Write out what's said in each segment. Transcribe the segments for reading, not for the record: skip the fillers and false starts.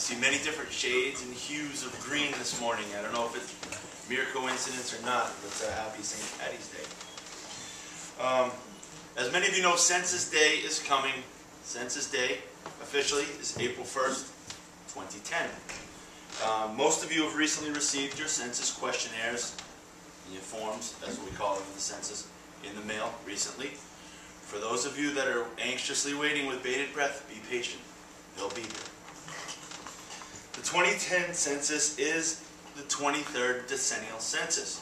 see many different shades and hues of green this morning. I don't know if it's mere coincidence or not, but it's a happy St. Patty's Day. As many of you know, Census Day is coming. Census Day officially is April 1st, 2010. Most of you have recently received your census questionnaires and your forms, as we call them in the census, in the mail recently. For those of you that are anxiously waiting with bated breath, be patient. They'll be here. The 2010 census is the 23rd decennial census.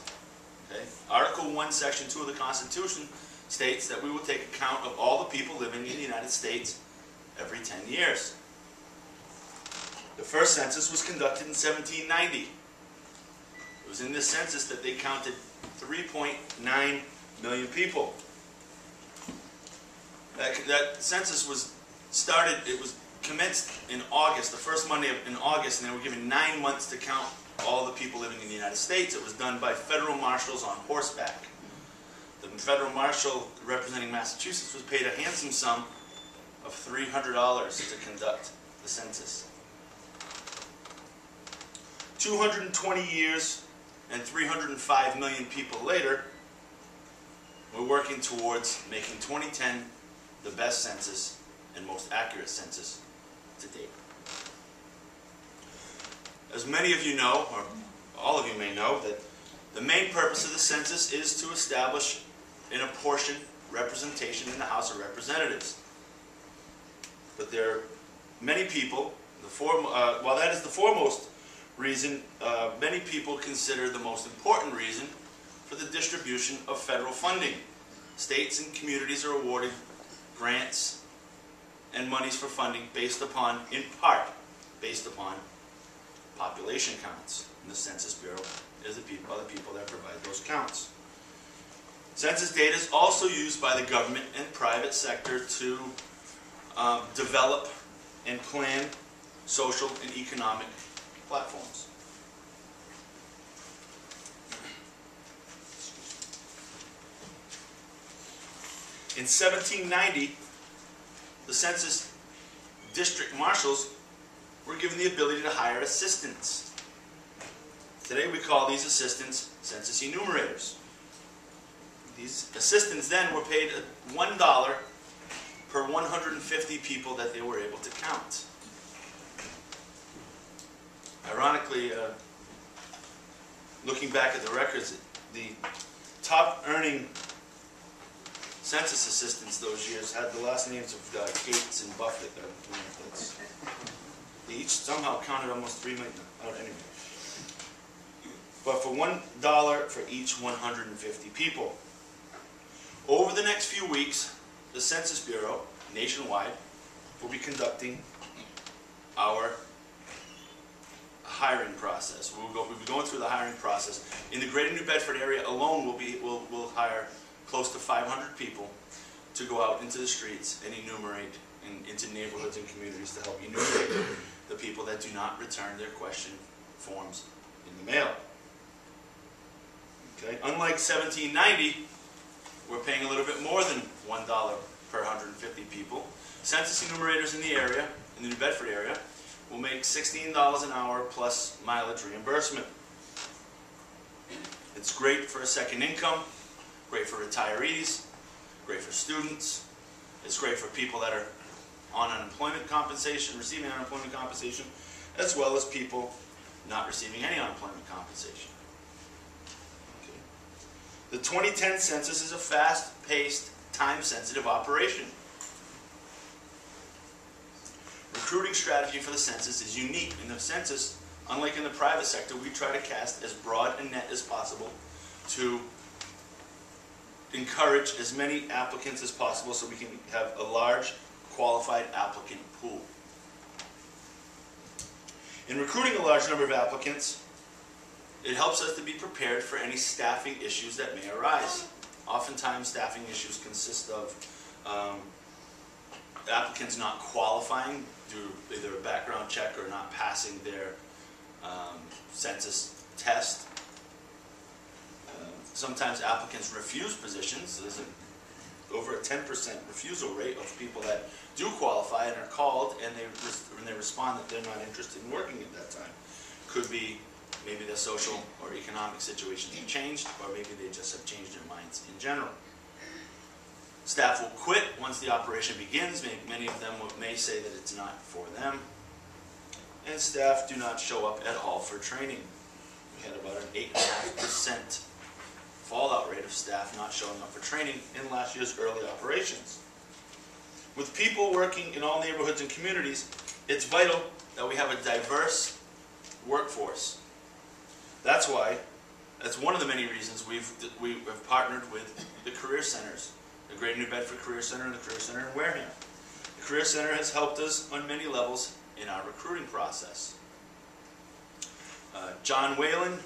Okay? Article 1, Section 2 of the Constitution states that we will take account of all the people living in the United States every 10 years. The first census was conducted in 1790. It was in this census that they counted 3.9 million people. That census was started, it was commenced in August, the first Monday in August, and they were given 9 months to count all the people living in the United States. It was done by federal marshals on horseback. The federal marshal representing Massachusetts was paid a handsome sum of $300 to conduct the census. 220 years and 305 million people later, we're working towards making 2010 the best census and most accurate census to date. As many of you know, or all of you may know, that the main purpose of the census is to establish and apportion representation in the House of Representatives. But there are many people, while that is the foremost reason, many people consider the most important reason for the distribution of federal funding. States and communities are awarded grants and monies for funding based upon, in part, based upon population counts. And the Census Bureau is the people that provide those counts. Census data is also used by the government and private sector to develop and plan social and economic platforms. In 1790, the census district marshals were given the ability to hire assistants. Today we call these assistants census enumerators. These assistants then were paid $1 per 150 people that they were able to count. Ironically, looking back at the records, the top earning census assistants those years had the last names of Gates and Buffett. They each somehow counted almost 3 million. Anyway. But for $1 for each 150 people. Over the next few weeks, the Census Bureau, nationwide, will be conducting our hiring process. We'll be going through the hiring process. In the Greater New Bedford area alone, we'll hire close to 500 people to go out into the streets and enumerate into neighborhoods and communities to help enumerate the people that do not return their question forms in the mail. Okay? Unlike 1790, we're paying a little bit more than $1 per 150 people. Census enumerators in the area, in the New Bedford area, will make $16 an hour plus mileage reimbursement. It's great for a second income, great for retirees, great for students. It's great for people that are on unemployment compensation, receiving unemployment compensation, as well as people not receiving any unemployment compensation. Okay. The 2010 census is a fast-paced, time-sensitive operation. Recruiting strategy for the census is unique. In the census, unlike in the private sector, we try to cast as broad a net as possible to encourage as many applicants as possible so we can have a large qualified applicant pool. In recruiting a large number of applicants, it helps us to be prepared for any staffing issues that may arise. Oftentimes staffing issues consist of applicants not qualifying due to either a background check or not passing their census test. Sometimes applicants refuse positions. There's over a 10% refusal rate of people that do qualify and are called, and they respond that they're not interested in working at that time. Could be maybe their social or economic situations have changed, or maybe they just have changed their minds in general. Staff will quit once the operation begins. Many of them may say that it's not for them. And staff do not show up at all for training. We had about an 8.5% fallout rate of staff not showing up for training in last year's early operations. With people working in all neighborhoods and communities, it's vital that we have a diverse workforce. That's one of the many reasons we have partnered with the Career Centers, the Greater New Bedford Career Center and the Career Center in Wareham. The Career Center has helped us on many levels in our recruiting process. John Whalen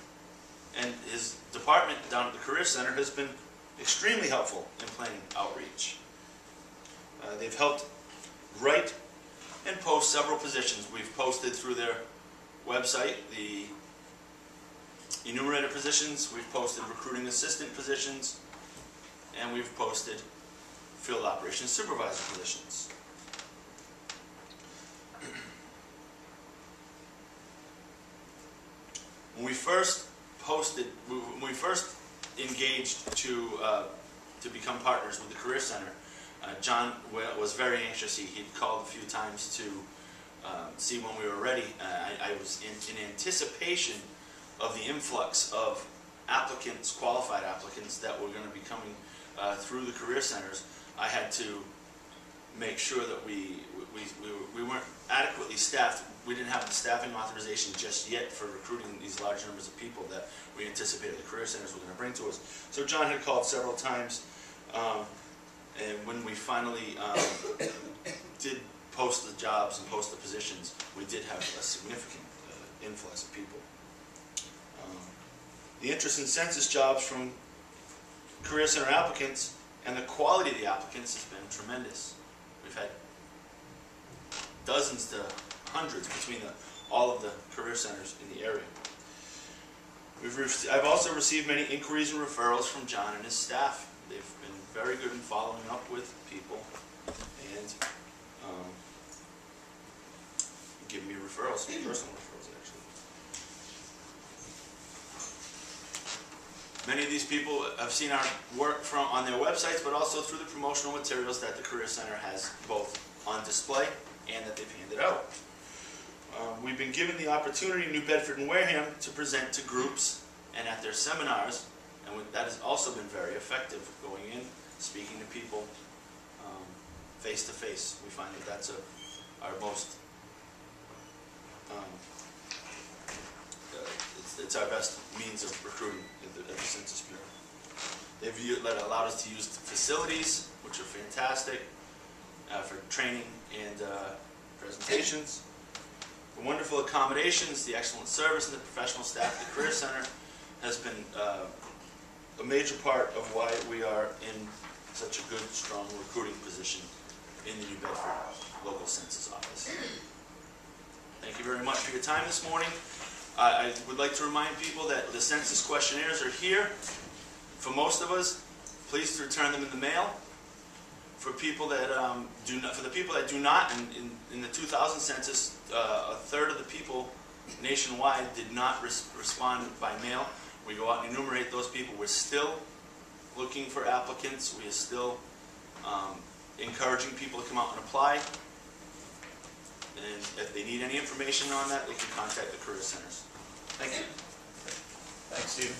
and his department down at the Career Center has been extremely helpful in planning outreach. They've helped write and post several positions. We've posted through their website the enumerator positions, we've posted recruiting assistant positions, and we've posted field operations supervisor positions. When we first engaged to become partners with the Career Center, John was very anxious. He'd called a few times to see when we were ready. I was in anticipation of the influx of applicants, qualified applicants, that were going to be coming through the Career Centers. I had to make sure that we weren't adequately staffed. We didn't have the staffing authorization just yet for recruiting these large numbers of people that we anticipated the Career Centers were going to bring to us. So John had called several times, and when we finally did post the jobs and post the positions, we did have a significant influx of people. The interest in census jobs from Career Center applicants and the quality of the applicants has been tremendous. We've had dozens to hundreds between all of the Career Centers in the area. I've also received many inquiries and referrals from John and his staff. They've been very good in following up with people and giving me referrals, personal referrals actually. Many of these people have seen our work on their websites, but also through the promotional materials that the Career Center has both on display and that they've handed out. We've been given the opportunity in New Bedford and Wareham to present to groups and at their seminars, and that has also been very effective, going in, speaking to people face to face. We find that that's our most, it's our best means of recruiting at the Census Bureau. They've allowed us to use the facilities, which are fantastic, for training and presentations. The wonderful accommodations, the excellent service, and the professional staff at the Career Center has been a major part of why we are in such a good, strong recruiting position in the New Bedford local census office. Thank you very much for your time this morning. I would like to remind people that the census questionnaires are here. For most of us, please return them in the mail. For people that for the people that do not, in the 2000 census, a third of the people nationwide did not respond by mail. We go out and enumerate those people. We're still looking for applicants. We are still encouraging people to come out and apply. And if they need any information on that, they can contact the Career Centers. Thank you. Thanks, Steve.